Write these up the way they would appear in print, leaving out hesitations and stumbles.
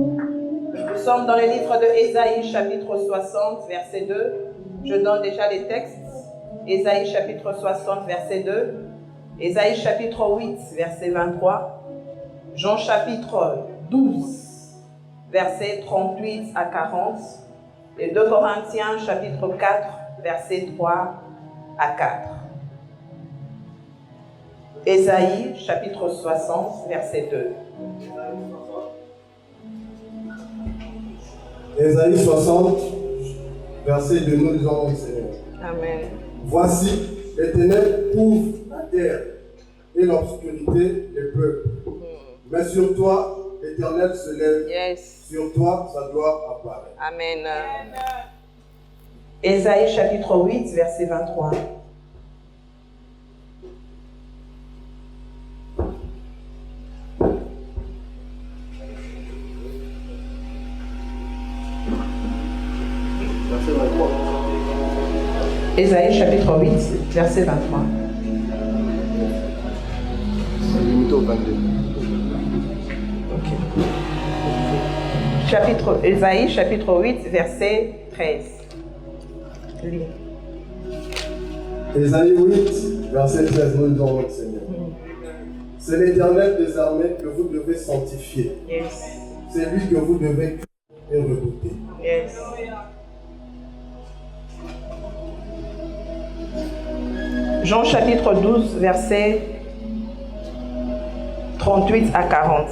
Nous sommes dans le livre de Ésaïe, chapitre 60, verset 2. Je donne déjà les textes. Ésaïe, chapitre 60, verset 2. Ésaïe, chapitre 8, verset 23. Jean, chapitre 12, verset 38 à 40. Et 2 Corinthiens, chapitre 4, verset 3 à 4. Ésaïe, chapitre 60, verset 2. Ésaïe 60, verset 2, nous disons au Seigneur. Amen. Voici, les ténèbres couvrent la terre et l'obscurité les peuples. Mais sur toi, l'Éternel se lève. Yes. Sur toi, sa gloire apparaît. Amen. Ésaïe chapitre 8, verset 23. Ésaïe chapitre 8, verset 23. C'est limité au 22. Ésaïe chapitre 8, verset 13. Lis. Ésaïe 8, verset 13, nous disons notre Seigneur. C'est l'Éternel des armées que vous devez sanctifier. Yes. C'est lui que vous devez craindre et redouter. Yes. Jean chapitre 12, verset 38 à 40.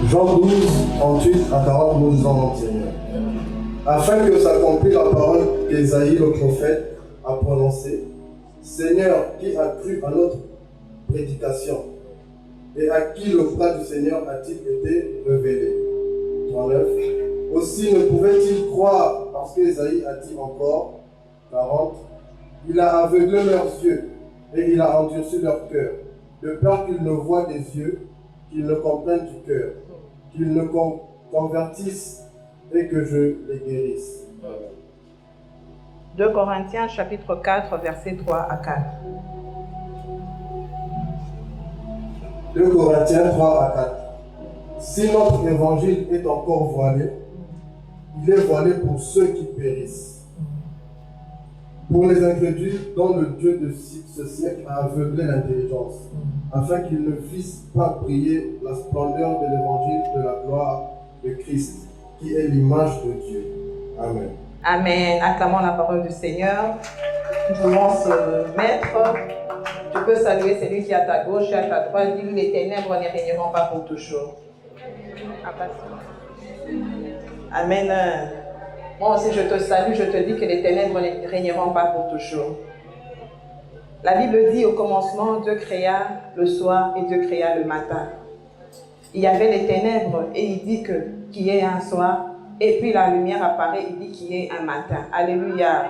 Jean 12, 38 à 40, nous disons notre Seigneur. Afin que s'accomplisse la parole qu'Ésaïe le prophète a prononcée. Seigneur, qui a cru à notre prédication et à qui le bras du Seigneur a-t-il été révélé? 39. Aussi ne pouvait-il croire parce qu'Ésaïe a dit encore, 40, il a aveuglé leurs yeux et il a endurci leur cœur, de peur qu'ils ne voient des yeux, qu'ils ne comprennent du cœur, qu'ils ne convertissent et que je les guérisse. 2 Corinthiens chapitre 4, verset 3 à 4. 2 Corinthiens 3 à 4. Si notre évangile est encore voilé, il est voilé pour ceux qui périssent. Pour les incrédules dont le Dieu de ce siècle a aveuglé l'intelligence, afin qu'ils ne vissent pas briller la splendeur de l'évangile de la gloire de Christ, qui est l'image de Dieu. Amen. Amen. Acclamons la parole du Seigneur. Nous pouvons se mettre. Tu peux saluer celui qui est à ta gauche et à ta droite. Dis-lui, les ténèbres ne régneront pas pour toujours. Amen. Moi aussi, je te salue, je te dis que les ténèbres ne régneront pas pour toujours. La Bible dit au commencement, Dieu créa le soir et Dieu créa le matin. Il y avait les ténèbres et il dit qu'il y ait un soir. Et puis la lumière apparaît, il dit qu'il y ait un matin. Alléluia.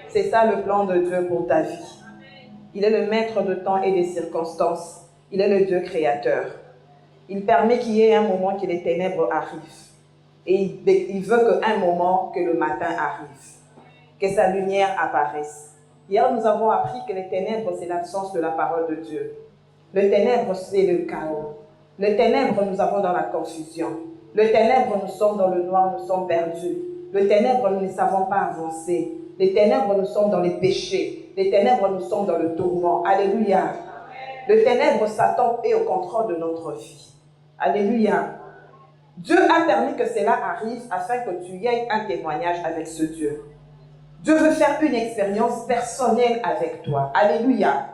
C'est ça le plan de Dieu pour ta vie. Il est le maître de temps et des circonstances. Il est le Dieu créateur. Il permet qu'il y ait un moment que les ténèbres arrivent. Et il veut qu'un moment que le matin arrive. Que sa lumière apparaisse. Hier, nous avons appris que les ténèbres, c'est l'absence de la parole de Dieu. Le ténèbre, c'est le chaos. Le ténèbre, nous avons dans la confusion. Le ténèbre, nous sommes dans le noir, nous sommes perdus. Le ténèbre, nous ne savons pas avancer. Les ténèbres, nous sommes dans les péchés. Les ténèbres, nous sommes dans le tourment. Alléluia. Le ténèbre, Satan est au contrôle de notre vie. Alléluia. Dieu a permis que cela arrive afin que tu aies un témoignage avec ce Dieu. Dieu veut faire une expérience personnelle avec toi. Alléluia.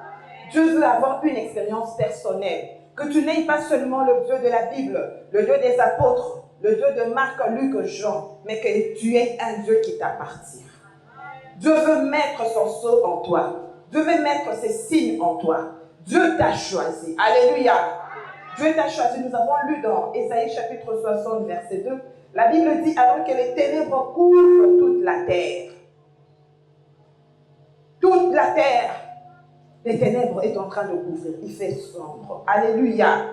Dieu veut avoir une expérience personnelle. Que tu n'aies pas seulement le Dieu de la Bible, le Dieu des apôtres, le Dieu de Marc, Luc, Jean, mais que tu aies un Dieu qui t'appartient. Dieu veut mettre son sceau en toi. Dieu veut mettre ses signes en toi. Dieu t'a choisi. Alléluia. Dieu t'a choisi. Nous avons lu dans Ésaïe chapitre 60, verset 2. La Bible dit alors que les ténèbres couvrent toute la terre. Toute la terre. Les ténèbres est en train de couvrir. Il fait sombre. Alléluia.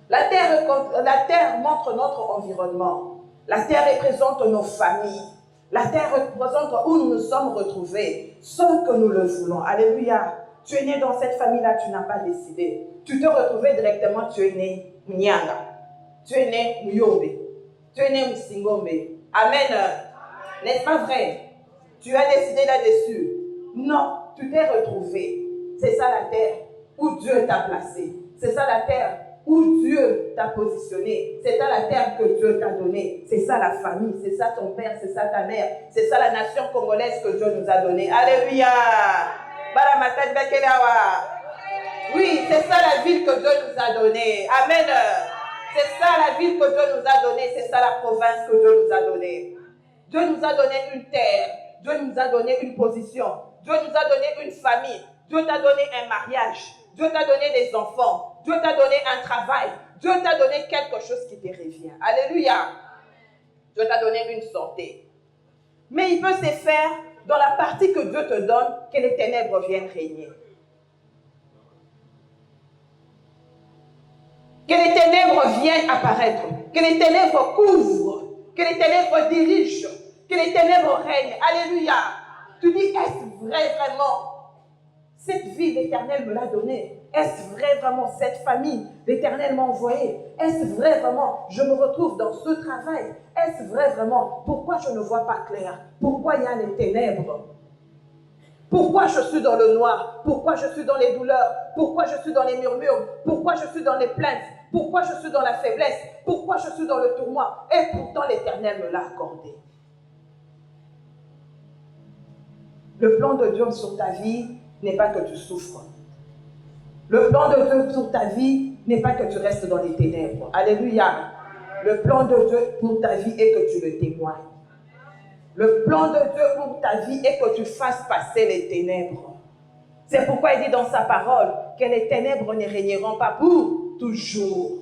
La terre montre notre environnement. La terre représente nos familles. La terre représente où nous nous sommes retrouvés, sans que nous le voulons. Alléluia. Tu es né dans cette famille-là, tu n'as pas décidé. Tu te retrouvais directement, tu es né Nyanga. Tu es né Muyombe. Tu es né Msingombe. Amen. N'est-ce pas vrai? Tu as décidé là-dessus. Non, tu t'es retrouvé. C'est ça la terre où Dieu t'a placé. C'est ça la terre où Dieu t'a positionné. C'est ça la terre que Dieu t'a donnée. C'est ça la famille. C'est ça ton père. C'est ça ta mère. C'est ça la nation congolaise que Dieu nous a donnée. Alléluia. Oui, c'est ça la ville que Dieu nous a donnée. Amen. C'est ça la ville que Dieu nous a donnée. C'est ça la province que Dieu nous a donnée. Dieu nous a donné une terre. Dieu nous a donné une position. Dieu nous a donné une famille. Dieu t'a donné un mariage. Dieu t'a donné des enfants. Dieu t'a donné un travail. Dieu t'a donné quelque chose qui te revient. Alléluia. Dieu t'a donné une santé. Mais il peut se faire dans la partie que Dieu te donne, que les ténèbres viennent régner. Que les ténèbres viennent apparaître. Que les ténèbres couvrent. Que les ténèbres dirigent. Que les ténèbres règnent. Alléluia. Tu dis, est-ce vrai vraiment? Cette vie, l'Éternel me l'a donnée. Est-ce vrai vraiment cette famille, l'Éternel m'a envoyée? Est-ce vrai vraiment je me retrouve dans ce travail? Est-ce vrai vraiment pourquoi je ne vois pas clair? Pourquoi il y a les ténèbres? Pourquoi je suis dans le noir? Pourquoi je suis dans les douleurs? Pourquoi je suis dans les murmures? Pourquoi je suis dans les plaintes? Pourquoi je suis dans la faiblesse? Pourquoi je suis dans le tourment? Et pourtant l'Éternel me l'a accordé. Le plan de Dieu sur ta vie n'est pas que tu souffres. Le plan de Dieu sur ta vie n'est pas que tu restes dans les ténèbres. Alléluia. Le plan de Dieu pour ta vie est que tu le témoignes. Le plan de Dieu pour ta vie est que tu fasses passer les ténèbres. C'est pourquoi il dit dans sa parole que les ténèbres ne régneront pas pour toujours.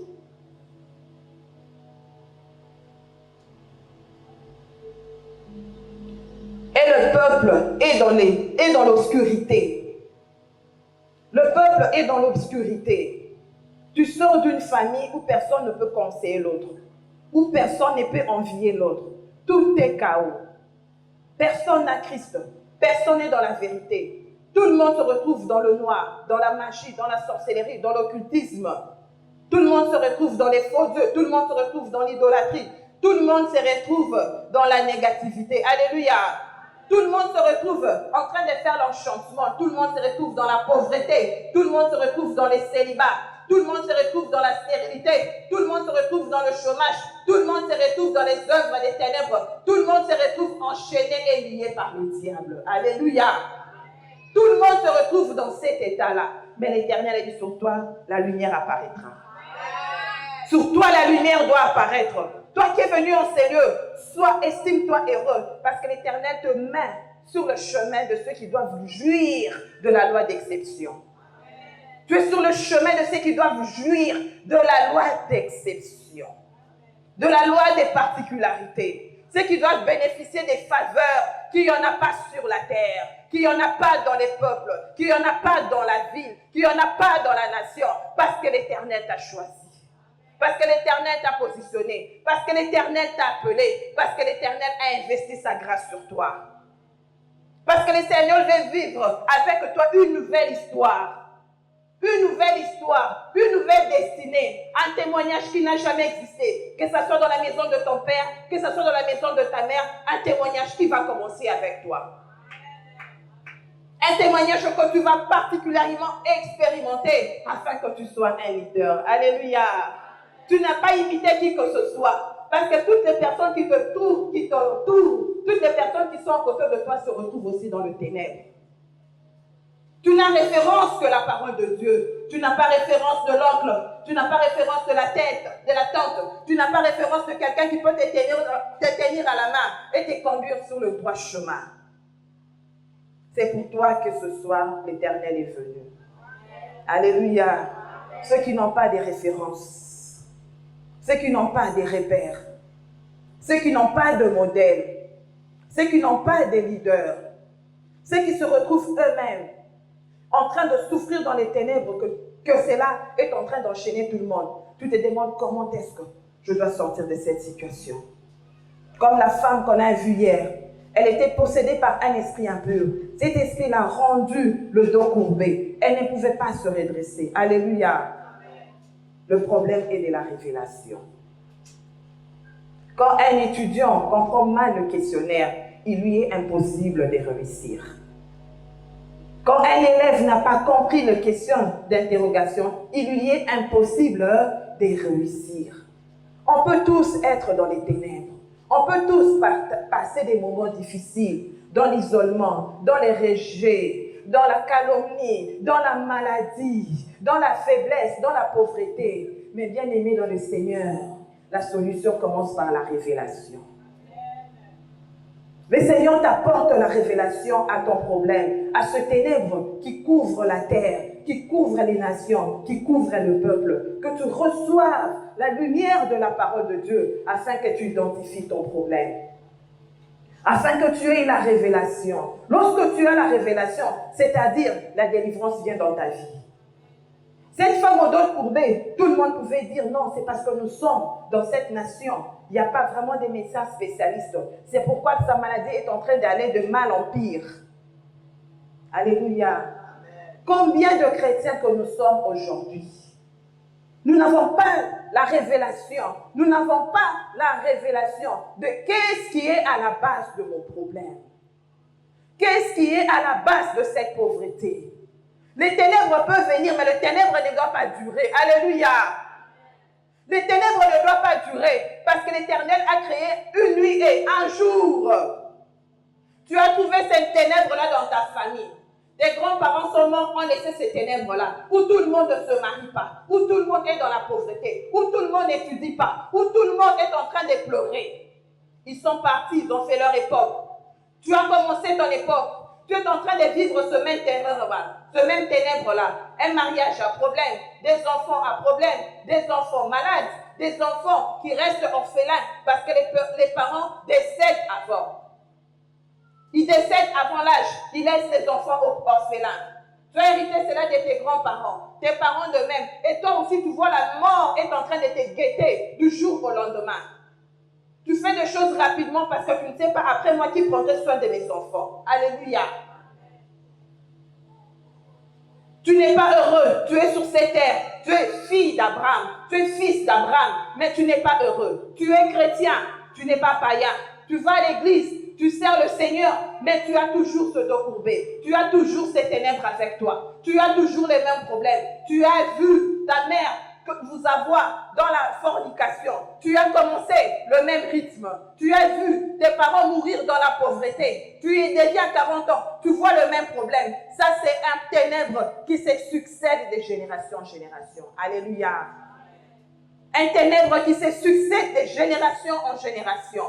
Et le peuple est dans l'obscurité. Le peuple est dans l'obscurité. Tu sors d'une famille où personne ne peut conseiller l'autre, où personne ne peut envier l'autre. Tout est chaos. Personne n'a Christ. Personne n'est dans la vérité. Tout le monde se retrouve dans le noir, dans la magie, dans la sorcellerie, dans l'occultisme. Tout le monde se retrouve dans les faux dieux. Tout le monde se retrouve dans l'idolâtrie. Tout le monde se retrouve dans la négativité. Alléluia. Tout le monde se retrouve en train de faire l'enchantement. Tout le monde se retrouve dans la pauvreté. Tout le monde se retrouve dans les célibats. Tout le monde se retrouve dans la stérilité. Tout le monde se retrouve dans le chômage. Tout le monde se retrouve dans les œuvres des ténèbres. Tout le monde se retrouve enchaîné et lié par le diable. Alléluia. Tout le monde se retrouve dans cet état-là. Mais l'Éternel a dit sur toi, la lumière apparaîtra. Sur toi, la lumière doit apparaître. Toi qui es venu en ces lieux, estime-toi heureux, parce que l'Éternel te met sur le chemin de ceux qui doivent jouir de la loi d'exception. Tu es sur le chemin de ceux qui doivent jouir de la loi d'exception, de la loi des particularités, ceux qui doivent bénéficier des faveurs qu'il n'y en a pas sur la terre, qu'il n'y en a pas dans les peuples, qu'il n'y en a pas dans la ville, qu'il n'y en a pas dans la nation, parce que l'Éternel t'a choisi. Parce que l'Éternel t'a positionné, parce que l'Éternel t'a appelé, parce que l'Éternel a investi sa grâce sur toi. Parce que le Seigneur veut vivre avec toi une nouvelle histoire, une nouvelle destinée, un témoignage qui n'a jamais existé, que ce soit dans la maison de ton père, que ce soit dans la maison de ta mère, un témoignage qui va commencer avec toi. Un témoignage que tu vas particulièrement expérimenter afin que tu sois un leader. Alléluia. Tu n'as pas imité qui que ce soit. Parce que toutes les personnes qui t'entourent, toutes les personnes qui sont à côté de toi se retrouvent aussi dans le ténèbre. Tu n'as référence que la parole de Dieu. Tu n'as pas référence de l'oncle. Tu n'as pas référence de la tante. Tu n'as pas référence de quelqu'un qui peut te tenir à la main et te conduire sur le droit chemin. C'est pour toi que ce soir, l'Éternel est venu. Alléluia. Ceux qui n'ont pas de références. Ceux qui n'ont pas de repères, ceux qui n'ont pas de modèle, ceux qui n'ont pas de leaders, ceux qui se retrouvent eux-mêmes en train de souffrir dans les ténèbres, que cela est en train d'enchaîner tout le monde. Tu te demandes comment est-ce que je dois sortir de cette situation. Comme la femme qu'on a vue hier, Elle était possédée par un esprit impur. Cet esprit l'a rendu le dos courbé. Elle ne pouvait pas se redresser. Alléluia. Le problème est de la révélation. Quand un étudiant comprend mal le questionnaire, il lui est impossible de réussir. Quand un élève n'a pas compris le question d'interrogation, il lui est impossible de réussir. On peut tous être dans les ténèbres. On peut tous passer des moments difficiles, dans l'isolement, dans les rejets, dans la calomnie, dans la maladie, dans la faiblesse, dans la pauvreté. Mais bien aimé dans le Seigneur, la solution commence par la révélation. Le Seigneur t'apporte la révélation à ton problème, à ce ténèbre qui couvre la terre, qui couvre les nations, qui couvre le peuple. Que tu reçoives la lumière de la parole de Dieu afin que tu identifies ton problème. Afin que tu aies la révélation. Lorsque tu as la révélation, c'est-à-dire la délivrance vient dans ta vie. Cette femme au dos courbé, tout le monde pouvait dire non, c'est parce que nous sommes dans cette nation. Il n'y a pas vraiment des médecins spécialistes. C'est pourquoi sa maladie est en train d'aller de mal en pire. Alléluia. Combien de chrétiens que nous sommes aujourd'hui? Nous n'avons pas la révélation. Nous n'avons pas la révélation de qu'est-ce qui est à la base de mon problème. Qu'est-ce qui est à la base de cette pauvreté? Les ténèbres peuvent venir, mais le ténèbre ne doit pas durer. Alléluia. Les ténèbres ne doivent pas durer parce que l'Éternel a créé une nuit et un jour. Tu as trouvé ces ténèbres-là dans ta famille. Tes grands-parents sont morts, ont laissé ces ténèbres-là, où tout le monde ne se marie pas, où tout le monde est dans la pauvreté, où tout le monde n'étudie pas, où tout le monde est en train de pleurer. Ils sont partis, ils ont fait leur époque. Tu as commencé ton époque. Tu es en train de vivre ce même ténèbre-là. Un mariage à problème, des enfants à problème, des enfants malades, des enfants qui restent orphelins parce que les parents décèdent avant. Ils décèdent avant l'âge, ils laissent les enfants orphelins. Tu as hérité cela de tes grands-parents, tes parents de même. Et toi aussi, tu vois la mort est en train de te guetter du jour au lendemain. Tu fais des choses rapidement parce que tu ne sais pas après moi qui prendrai soin de mes enfants. Alléluia. Tu n'es pas heureux, tu es sur cette terre, tu es fille d'Abraham, tu es fils d'Abraham, mais tu n'es pas heureux. Tu es chrétien, tu n'es pas païen. Tu vas à l'église, tu sers le Seigneur, mais tu as toujours ce dos courbé. Tu as toujours ces ténèbres avec toi. Tu as toujours les mêmes problèmes. Tu as vu ta mère vous avoir dans la fornication. Tu as commencé le même rythme. Tu as vu tes parents mourir dans la pauvreté. Tu es déjà à 40 ans. Tu vois le même problème. Ça, c'est un ténèbre qui se succède de génération en génération. Alléluia. Un ténèbre qui se succède de génération en génération.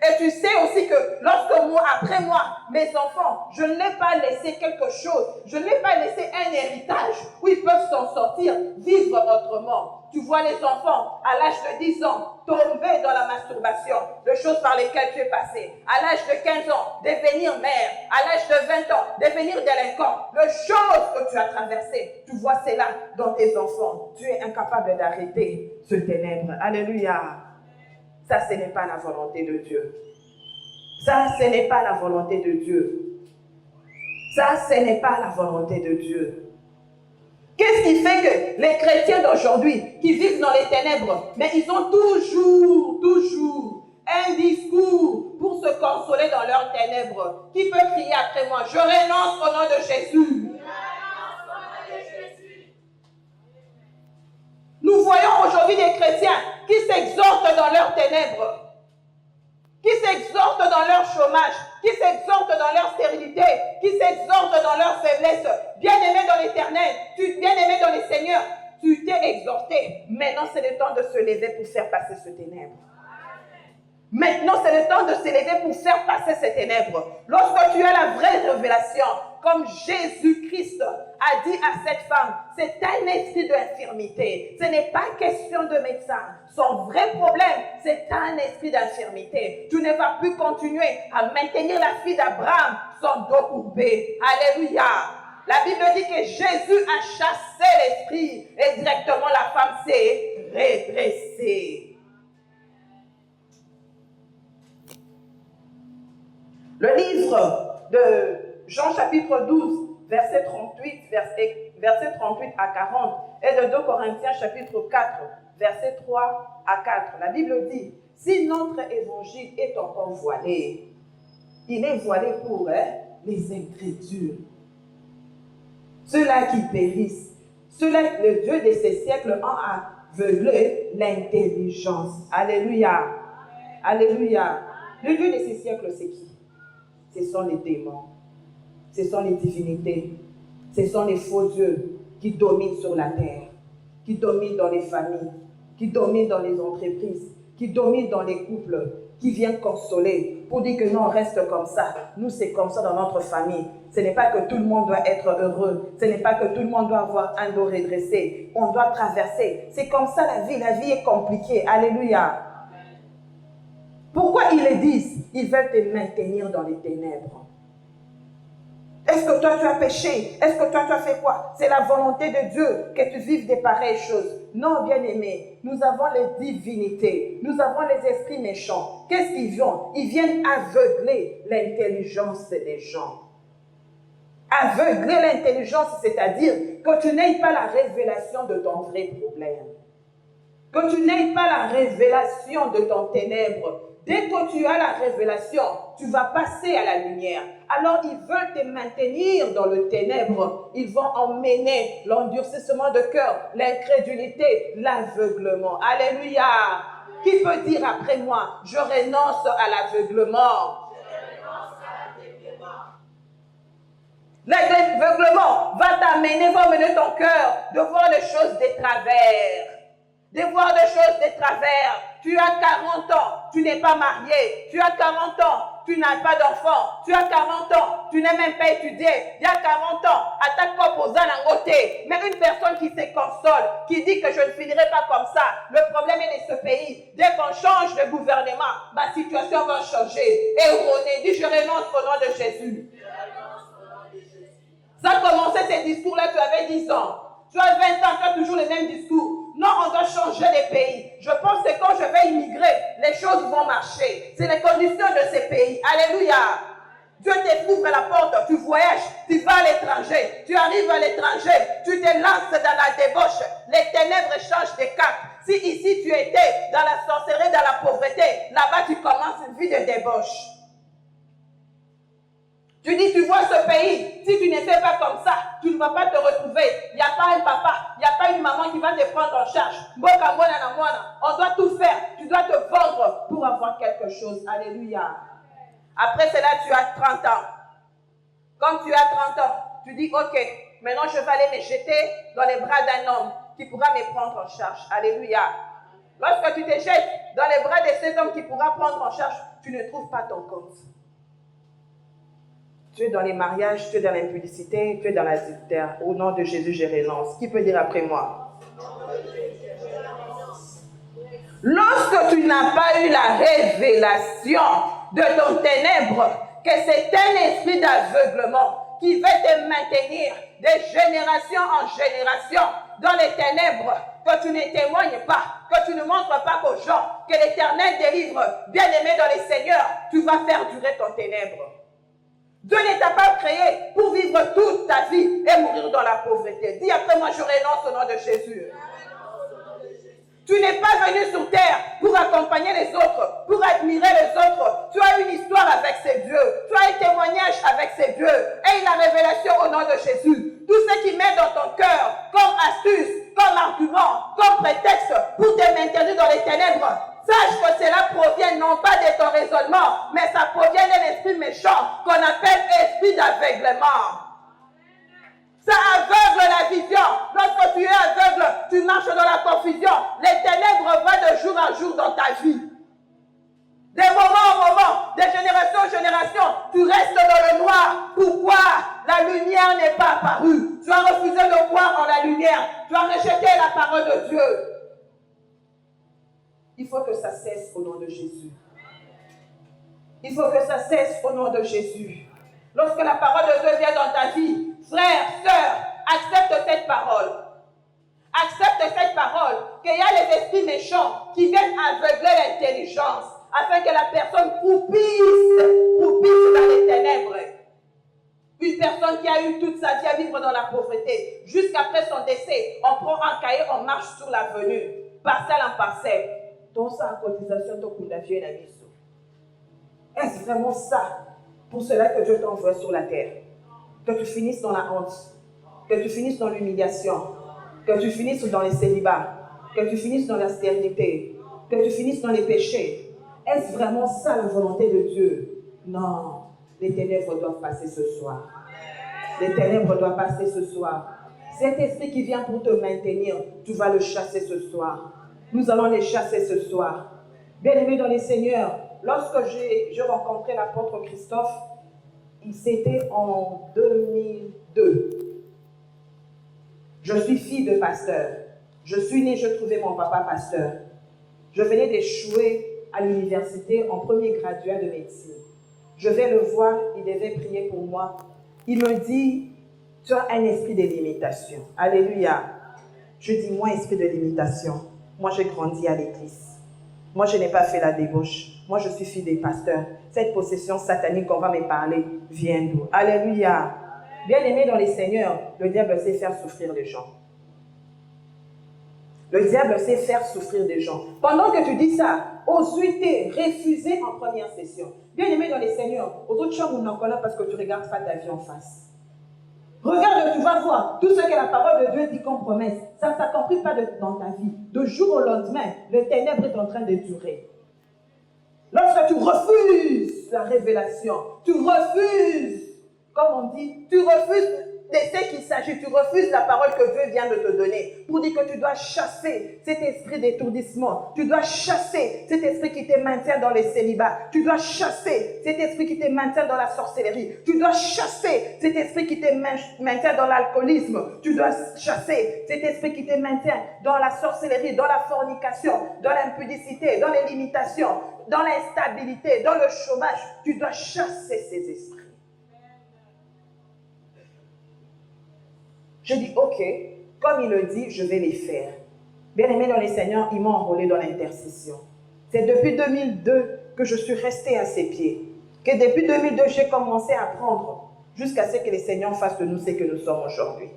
Et tu sais aussi que lorsque moi, après moi, mes enfants, je ne l'ai pas laissé quelque chose, je ne l'ai pas laissé un héritage où ils peuvent s'en sortir, vivre autrement. Tu vois les enfants, à l'âge de 10 ans, tomber dans la masturbation, les choses par lesquelles tu es passé. À l'âge de 15 ans, devenir mère. À l'âge de 20 ans, devenir délinquant. Les choses que tu as traversées, tu vois cela dans tes enfants. Tu es incapable d'arrêter ce ténèbre. Alléluia. Ça, ce n'est pas la volonté de Dieu. Ça, ce n'est pas la volonté de Dieu. Ça, ce n'est pas la volonté de Dieu. Qu'est-ce qui fait que les chrétiens d'aujourd'hui qui vivent dans les ténèbres, mais ils ont toujours un discours pour se consoler dans leurs ténèbres. Qui peut crier après moi? Je renonce au nom de Jésus. Nous voyons aujourd'hui des chrétiens qui s'exhortent dans leurs ténèbres, qui s'exhortent dans leur chômage, qui s'exhortent dans leur stérilité, qui s'exhortent dans leur faiblesse. Bien-aimé dans l'Éternel, bien-aimé dans le Seigneur, tu t'es exhorté. Maintenant, c'est le temps de se lever pour faire passer ce ténèbre. Maintenant, c'est le temps de se lever pour faire passer ces ténèbres. Lorsque tu as la vraie révélation, comme Jésus-Christ a dit à cette femme, c'est un esprit d'infirmité. Ce n'est pas question de médecin. Son vrai problème, c'est un esprit d'infirmité. Tu ne vas plus continuer à maintenir la fille d'Abraham son dos courbé. Alléluia. La Bible dit que Jésus a chassé l'esprit et directement la femme s'est redressée. Le livre de Jean chapitre 12, verset 38, verset 38 à 40, et de 2 Corinthiens chapitre 4, verset 3 à 4. La Bible dit, si notre évangile est encore voilé, il est voilé pour les incrédules, ceux-là qui périssent, ceux-là, le Dieu de ces siècles a aveuglé l'intelligence. Alléluia. Alléluia. Le Dieu de ces siècles, c'est qui? Ce sont les démons, ce sont les divinités, ce sont les faux dieux qui dominent sur la terre, qui dominent dans les familles, qui dominent dans les entreprises, qui dominent dans les couples, qui viennent consoler pour dire que nous, on reste comme ça. Nous, c'est comme ça dans notre famille. Ce n'est pas que tout le monde doit être heureux. Ce n'est pas que tout le monde doit avoir un dos redressé. On doit traverser. C'est comme ça la vie. La vie est compliquée. Alléluia. Pourquoi ils le disent? Ils veulent te maintenir dans les ténèbres. Est-ce que toi, tu as péché? Est-ce que toi, tu as fait quoi? C'est la volonté de Dieu que tu vives des pareilles choses. Non, bien-aimés, nous avons les divinités. Nous avons les esprits méchants. Qu'est-ce qu'ils viennent? Ils viennent aveugler l'intelligence des gens. Aveugler l'intelligence, c'est-à-dire que tu n'aies pas la révélation de ton vrai problème. Que tu n'aies pas la révélation de ton ténèbre. Dès que tu as la révélation, tu vas passer à la lumière. Alors, ils veulent te maintenir dans le ténèbre. Ils vont emmener l'endurcissement de cœur, l'incrédulité, l'aveuglement. Alléluia. Qui peut dire après moi, je renonce à l'aveuglement? L'aveuglement va t'amener, va mener ton cœur de voir les choses de travers. De voir des choses de travers. Tu as 40 ans, tu n'es pas marié. Tu as 40 ans, tu n'as pas d'enfant. Tu as 40 ans, tu n'es même pas étudié. Il y a 40 ans, attaque pas posant un côté. Mais une personne qui se console, qui dit que je ne finirai pas comme ça. Le problème est de ce pays. Dès qu'on change de gouvernement, ma situation va changer. Et René dit, je renonce au nom de Jésus. Ça a commencé ces discours-là, tu avais 10 ans. Tu as 20 ans, tu as toujours le même discours. Non, on doit changer les pays. Je pense que quand je vais immigrer, les choses vont marcher. C'est les conditions de ces pays. Alléluia. Dieu t'ouvre la porte, tu voyages, tu vas à l'étranger. Tu arrives à l'étranger, tu te lances dans la débauche. Les ténèbres changent de cap. Si ici tu étais dans la sorcellerie, dans la pauvreté, là-bas tu commences une vie de débauche. Tu dis, tu vois ce pays, si tu ne fais pas comme ça, tu ne vas pas te retrouver. Il n'y a pas un papa, il n'y a pas une maman qui va te prendre en charge. On doit tout faire. Tu dois te vendre pour avoir quelque chose. Alléluia. Après cela, tu as 30 ans. Quand tu as 30 ans, tu dis, ok, maintenant je vais aller me jeter dans les bras d'un homme qui pourra me prendre en charge. Alléluia. Lorsque tu te jettes dans les bras de cet homme qui pourra prendre en charge, tu ne trouves pas ton compte. Tu es dans les mariages, tu es dans l'impudicité, tu es dans l'adultère. Au nom de Jésus, je renonce. Qui peut dire après moi? Lorsque tu n'as pas eu la révélation de ton ténèbre, que c'est un esprit d'aveuglement qui veut te maintenir de génération en génération dans les ténèbres, que tu ne témoignes pas, que tu ne montres pas qu'aux gens que l'Éternel délivre, bien-aimé dans les seigneurs, tu vas faire durer ton ténèbre. Dieu ne t'a pas créé pour vivre toute ta vie et mourir dans la pauvreté. Dis après moi, je renonce au nom de Jésus. Tu n'es pas venu sur terre pour accompagner les autres, pour admirer les autres. Tu as une histoire avec ces dieux. Tu as un témoignage avec ces dieux. Et la révélation au nom de Jésus. Tout ce qui met dans ton cœur comme astuce, comme argument, comme prétexte pour te maintenir dans les ténèbres, sache que cela provient non pas de ton raisonnement, mais ça provient d'un esprit méchant qu'on appelle esprit d'aveuglement. Ça aveugle la vision. Lorsque tu es aveugle, tu marches dans la confusion. Les ténèbres vont de jour en jour dans ta vie. De moment en moment, de génération en génération, tu restes dans le noir. Pourquoi? La lumière n'est pas apparue. Tu as refusé de voir en la lumière. Tu as rejeté la parole de Dieu. Il faut que ça cesse au nom de Jésus. Il faut que ça cesse au nom de Jésus. Lorsque la parole de Dieu vient dans ta vie, frère, sœur, accepte cette parole. Accepte cette parole, qu'il y a les esprits méchants qui viennent aveugler l'intelligence, afin que la personne croupisse dans personne qui a eu toute sa vie à vivre dans la pauvreté, jusqu'après son décès, on prend un cahier, on marche sur l'avenue, parcelle en parcelle. Donc ça en cotisation, ton coup d'avion la vie. Est-ce vraiment ça pour cela que Dieu t'envoie sur la terre? Que tu finisses dans la honte, que tu finisses dans l'humiliation, que tu finisses dans les célibats, que tu finisses dans la stérilité, que tu finisses dans les péchés. Est-ce vraiment ça la volonté de Dieu? Non. Les ténèbres doivent passer ce soir. Les ténèbres doivent passer ce soir. Cet esprit qui vient pour te maintenir, tu vas le chasser ce soir. Nous allons les chasser ce soir. Bien-aimés dans les Seigneurs, lorsque j'ai rencontré l'apôtre Christophe, c'était en 2002. Je suis fille de pasteur. Je suis née, je trouvais mon papa pasteur. Je venais d'échouer à l'université en premier graduat de médecine. Je vais le voir, il devait prier pour moi. Il me dit, tu as un esprit de limitation. Alléluia. Je dis, moi, esprit de limitation. Moi, j'ai grandi à l'église. Moi, je n'ai pas fait la débauche. Moi, je suis fille des pasteurs. Cette possession satanique qu'on va me parler vient d'où? Alléluia. Bien-aimé dans les seigneurs, le diable sait faire souffrir les gens. Le diable sait faire souffrir des gens. Pendant que tu dis ça, ensuite, refusé en première session. Bien-aimé dans les seigneurs, aux autres chambres, on en connaît parce que tu ne regardes pas ta vie en face. Regarde, tu vas voir tout ce que la parole de Dieu dit comme promesse. Ça ne s'accomplit pas dans ta vie. De jour au lendemain, le ténèbre est en train de durer. Lorsque tu refuses la révélation, tu refuses, comme on dit, tu refuses de ce qu'il s'agit, tu refuses la parole que Dieu vient de te donner pour dire que tu dois chasser cet esprit d'étourdissement, tu dois chasser cet esprit qui te maintient dans les célibats, tu dois chasser cet esprit qui te maintient dans la sorcellerie, tu dois chasser cet esprit qui te maintient dans l'alcoolisme, tu dois chasser cet esprit qui te maintient dans la sorcellerie, dans la fornication, dans l'impudicité, dans les limitations, dans l'instabilité, dans le chômage, tu dois chasser ces esprits. Je dis, ok, comme il le dit, je vais les faire. Bien-aimé dans les Seigneurs, ils m'ont enrôlé dans l'intercession. C'est depuis 2002 que je suis restée à ses pieds. Que depuis 2002, j'ai commencé à apprendre jusqu'à ce que les Seigneurs fassent de nous ce que nous sommes aujourd'hui.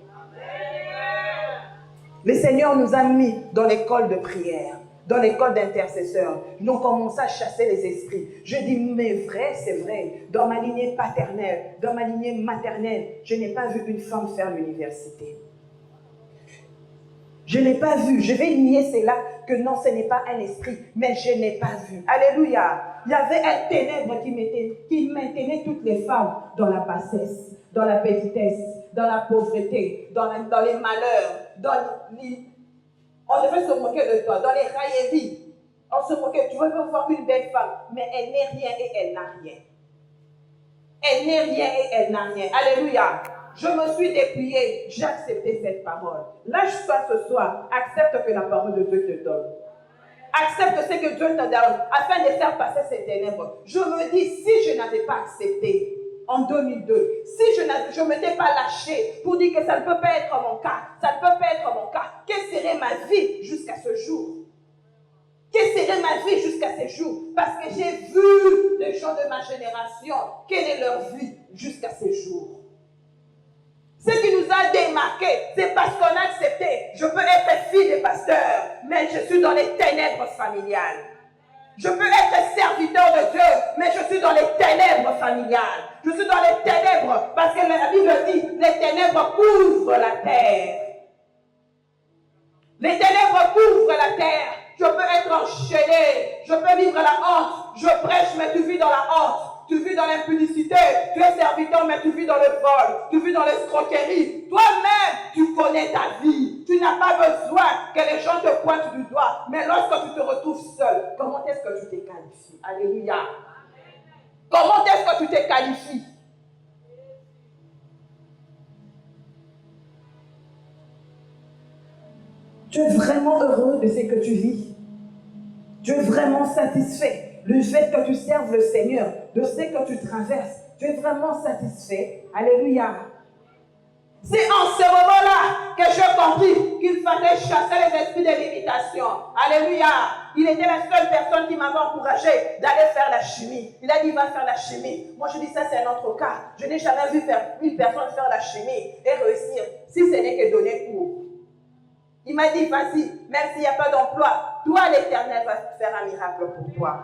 Le Seigneur nous a mis dans l'école de prière, dans l'école d'intercesseurs. Nous avons commencé à chasser les esprits. Je dis, mais vrai, c'est vrai. Dans ma lignée paternelle, dans ma lignée maternelle, je n'ai pas vu une femme faire l'université. Je n'ai pas vu. Je vais nier cela, que non, ce n'est pas un esprit, mais je n'ai pas vu. Alléluia. Il y avait un ténèbre qui maintenait toutes les femmes dans la bassesse, dans la petitesse, dans la pauvreté, dans les malheurs, on devait se moquer de toi, dans les railleries. On se moquait. Tu veux voir une belle femme, mais elle n'est rien et elle n'a rien. Elle n'est rien et elle n'a rien. Alléluia. Je me suis dépouillée. J'ai accepté cette parole. Lâche-toi ce soir. Accepte que la parole de Dieu te donne. Accepte ce que Dieu te donne afin de faire passer ces ténèbres. Je me dis, si je n'avais pas accepté en 2002, si je ne m'étais pas lâché pour dire que ça ne peut pas être mon cas, ça ne peut pas être mon cas, quelle serait ma vie jusqu'à ce jour? Quelle serait ma vie jusqu'à ce jour? Parce que j'ai vu les gens de ma génération, quelle est leur vie jusqu'à ce jour. Ce qui nous a démarqués, c'est parce qu'on a accepté. Je peux être fille de pasteur, mais je suis dans les ténèbres familiales. Je peux être serviteur de Dieu, mais je suis dans les ténèbres familiales. Je suis dans les ténèbres parce que la Bible dit, les ténèbres couvrent la terre. Les ténèbres couvrent la terre. Je peux être enchaîné. Je peux vivre la honte. Je prêche, mais tu vis dans la honte. Tu vis dans l'impudicité. Tu es serviteur, mais tu vis dans le vol. Tu vis dans l'escroquerie. Toi-même, tu connais ta vie. Tu n'as pas besoin que les gens te pointent du doigt. Mais lorsque tu te retrouves seul, comment est-ce que tu te qualifies? Alléluia. Comment est-ce que tu te qualifies? Tu es vraiment heureux de ce que tu vis. Tu es vraiment satisfait. Le fait que tu serves le Seigneur, de ce que tu traverses, tu es vraiment satisfait. Alléluia. C'est en ce moment-là que j'ai compris qu'il fallait chasser les esprits de limitation. Alléluia. Il était la seule personne qui m'avait encouragé d'aller faire la chimie. Il a dit, va faire la chimie. Moi, je dis, ça, c'est un autre cas. Je n'ai jamais vu une personne faire la chimie et réussir si ce n'est que donner cours. Il m'a dit, vas-y, même s'il n'y a pas d'emploi, toi, l'Éternel va faire un miracle pour toi.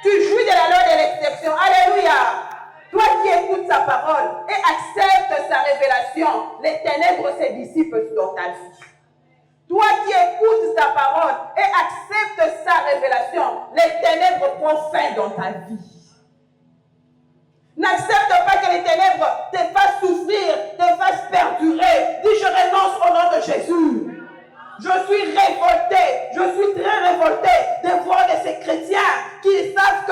Tu jouis de la loi de l'exception. Alléluia. Toi qui écoutes sa parole et acceptes sa révélation, les ténèbres se dissipent dans ta vie. Toi qui écoutes sa parole et acceptes sa révélation, les ténèbres prennent fin dans ta vie. N'accepte pas que les ténèbres te fassent souffrir, te fassent perdurer. Dis, je renonce au nom de Jésus. Je suis révolté, je suis très révolté de voir de ces chrétiens qui savent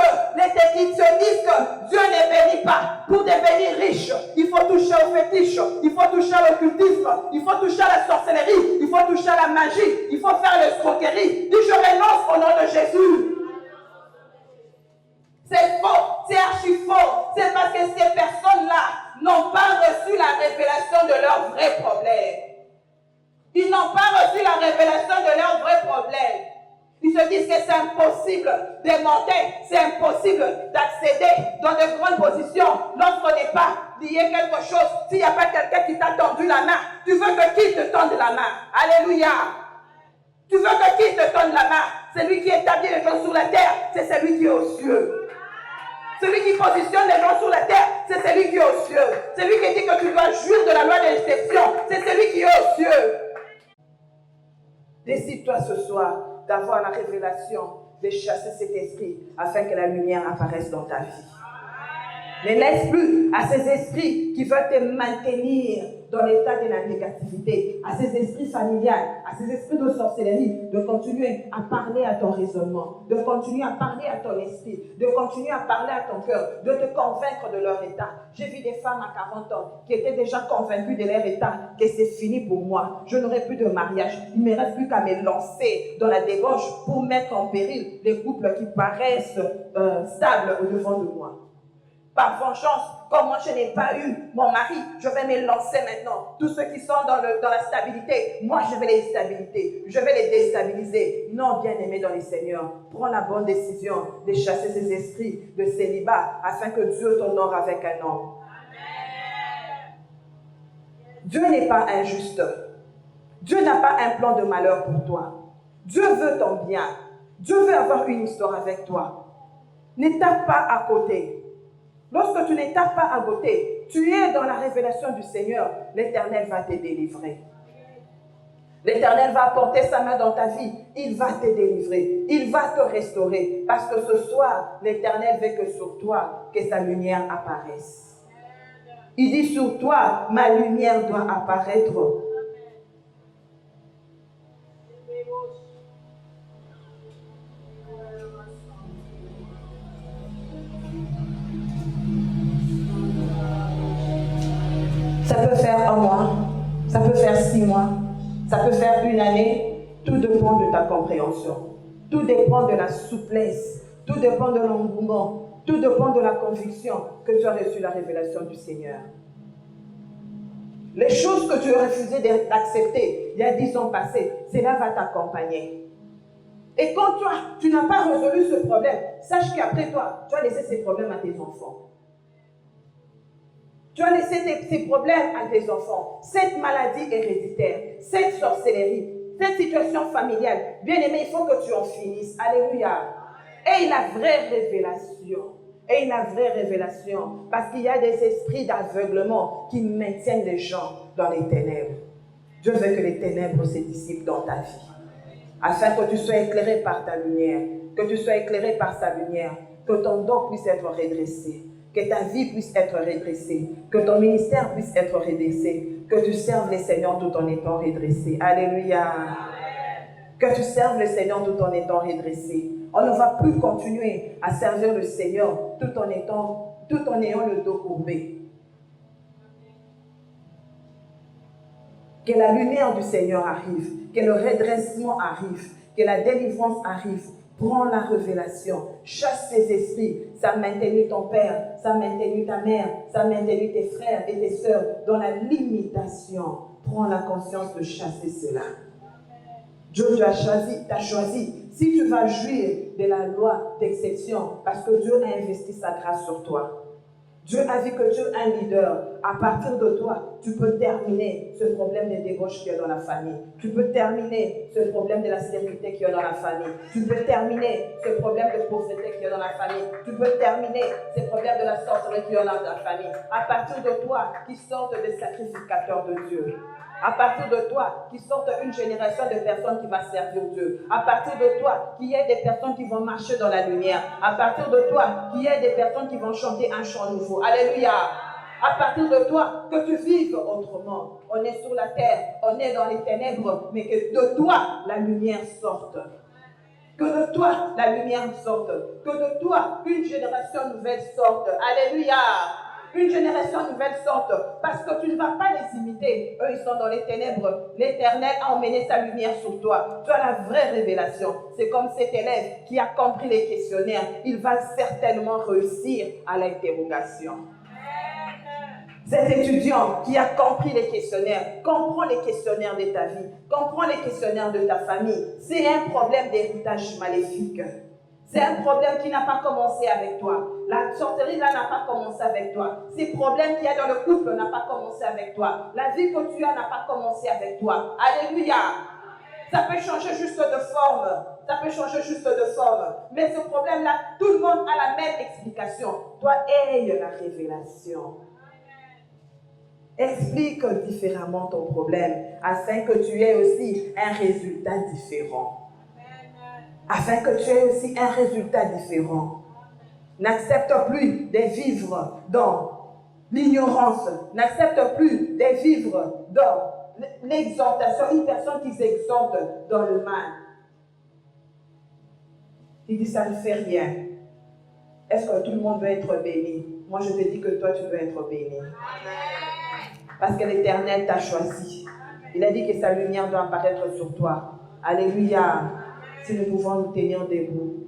qui se disent que Dieu ne bénit pas. Pour devenir riche, il faut toucher au fétiche, il faut toucher à l'occultisme, il faut toucher à la sorcellerie, il faut toucher à la magie, il faut faire l'escroquerie. Dis, je renonce au nom de Jésus. C'est faux, c'est archi faux. C'est parce que ces personnes-là n'ont pas reçu la révélation de leurs vrais problèmes. Ils n'ont pas reçu la révélation de leurs vrais problèmes. Ils se disent que c'est impossible de monter, c'est impossible d'accéder dans de grandes positions lorsqu'on n'est pas lié quelque chose. S'il n'y a pas quelqu'un qui t'a tendu la main, tu veux que qui te tende la main? Alléluia. Tu veux que qui te tende la main? Celui qui établit les gens sur la terre, c'est celui qui est aux cieux. Celui qui positionne les gens sur la terre, c'est celui qui est aux cieux. Celui qui dit que tu dois jouir de la loi de l'exception, c'est celui qui est aux cieux. Décide-toi ce soir d'avoir la révélation, de chasser cet esprit afin que la lumière apparaisse dans ta vie. Ne laisse plus à ces esprits qui veulent te maintenir dans l'état de la négativité, à ces esprits familiales, à ces esprits de sorcellerie, de continuer à parler à ton raisonnement, de continuer à parler à ton esprit, de continuer à parler à ton cœur, de te convaincre de leur état. J'ai vu des femmes à 40 ans qui étaient déjà convaincues de leur état, que c'est fini pour moi, je n'aurai plus de mariage, il ne me reste plus qu'à me lancer dans la débauche pour mettre en péril les couples qui paraissent stables au devant de moi. Par vengeance, comme moi je n'ai pas eu mon mari, je vais me lancer maintenant. Tous ceux qui sont dans la stabilité, moi je vais les déstabiliser. Non, bien-aimé dans les Seigneurs, prends la bonne décision de chasser ces esprits de célibat afin que Dieu t'honore avec un homme. Dieu n'est pas injuste. Dieu n'a pas un plan de malheur pour toi. Dieu veut ton bien. Dieu veut avoir une histoire avec toi. Ne tape pas à côté. Lorsque tu ne tapes pas à côté, tu es dans la révélation du Seigneur, l'Éternel va te délivrer. L'Éternel va porter sa main dans ta vie, il va te délivrer, il va te restaurer. Parce que ce soir, l'Éternel veut que sur toi, que sa lumière apparaisse. Il dit sur toi, ma lumière doit apparaître. Ça peut faire 1 mois, ça peut faire 6 mois, ça peut faire 1 année. Tout dépend de ta compréhension. Tout dépend de la souplesse. Tout dépend de l'engouement. Tout dépend de la conviction que tu as reçu la révélation du Seigneur. Les choses que tu as refusé d'accepter il y a 10 ans passés, cela va t'accompagner. Et quand toi, tu n'as pas résolu ce problème, sache qu'après toi, tu as laissé ces problèmes à tes enfants. Tu as laissé ces problèmes à tes enfants. Cette maladie héréditaire, cette sorcellerie, cette situation familiale. Bien aimé, il faut que tu en finisses. Alléluia. Et la vraie révélation. Et la vraie révélation. Parce qu'il y a des esprits d'aveuglement qui maintiennent les gens dans les ténèbres. Dieu veut que les ténèbres se dissipent dans ta vie. Afin que tu sois éclairé par ta lumière. Que tu sois éclairé par sa lumière. Que ton dos puisse être redressé. Que ta vie puisse être redressée, que ton ministère puisse être redressé, que tu serves le Seigneur tout en étant redressé. Alléluia. Que tu serves le Seigneur tout en étant redressé. On ne va plus continuer à servir le Seigneur tout en ayant le dos courbé. Que la lumière du Seigneur arrive, que le redressement arrive, que la délivrance arrive. Prends la révélation, chasse ces esprits, ça a maintenu ton père, ça a maintenu ta mère, ça a maintenu tes frères et tes sœurs dans la limitation. Prends la conscience de chasser cela. Dieu t'a choisi. Si tu vas jouir de la loi d'exception, parce que Dieu a investi sa grâce sur toi. Dieu a vu que Dieu est un leader. À partir de toi, tu peux terminer ce problème de débauche qu'il y a dans la famille. Tu peux terminer ce problème de la stérilité qu'il y a dans la famille. Tu peux terminer ce problème de pauvreté qu'il y a dans la famille. Tu peux terminer ce problème de la sorcellerie qu'il y a dans la famille. À partir de toi, qui sortent des sacrificateurs de Dieu. À partir de toi, qui sorte une génération de personnes qui va servir Dieu. À partir de toi, qu'il y ait des personnes qui vont marcher dans la lumière. À partir de toi, qu'il y ait des personnes qui vont chanter un chant nouveau. Alléluia. À partir de toi, que tu vives autrement. On est sur la terre, on est dans les ténèbres, mais que de toi, la lumière sorte. Que de toi, la lumière sorte. Que de toi, une génération nouvelle sorte. Alléluia. Une génération nouvelle sorte, parce que tu ne vas pas les imiter. Eux, ils sont dans les ténèbres. L'Éternel a emmené sa lumière sur toi. Tu as la vraie révélation. C'est comme cet élève qui a compris les questionnaires. Il va certainement réussir à l'interrogation. Cet étudiant qui a compris les questionnaires, comprend les questionnaires de ta vie, comprend les questionnaires de ta famille. C'est un problème d'héritage maléfique. C'est un problème qui n'a pas commencé avec toi. La sorcellerie là n'a pas commencé avec toi. Ces problèmes qu'il y a dans le couple n'ont pas commencé avec toi. La vie que tu as n'a pas commencé avec toi. Alléluia. Ça peut changer juste de forme. Ça peut changer juste de forme. Mais ce problème-là, tout le monde a la même explication. Toi, aie la révélation. Explique différemment ton problème afin que tu aies aussi un résultat différent. Afin que tu aies aussi un résultat différent. N'accepte plus de vivre dans l'ignorance. N'accepte plus de vivre dans l'exhortation. Une personne qui s'exhorte dans le mal. Il dit ça ne fait rien. Est-ce que tout le monde veut être béni? Moi je te dis que toi tu veux être béni. Parce que l'Éternel t'a choisi. Il a dit que sa lumière doit apparaître sur toi. Alléluia. Si nous pouvons nous tenir debout.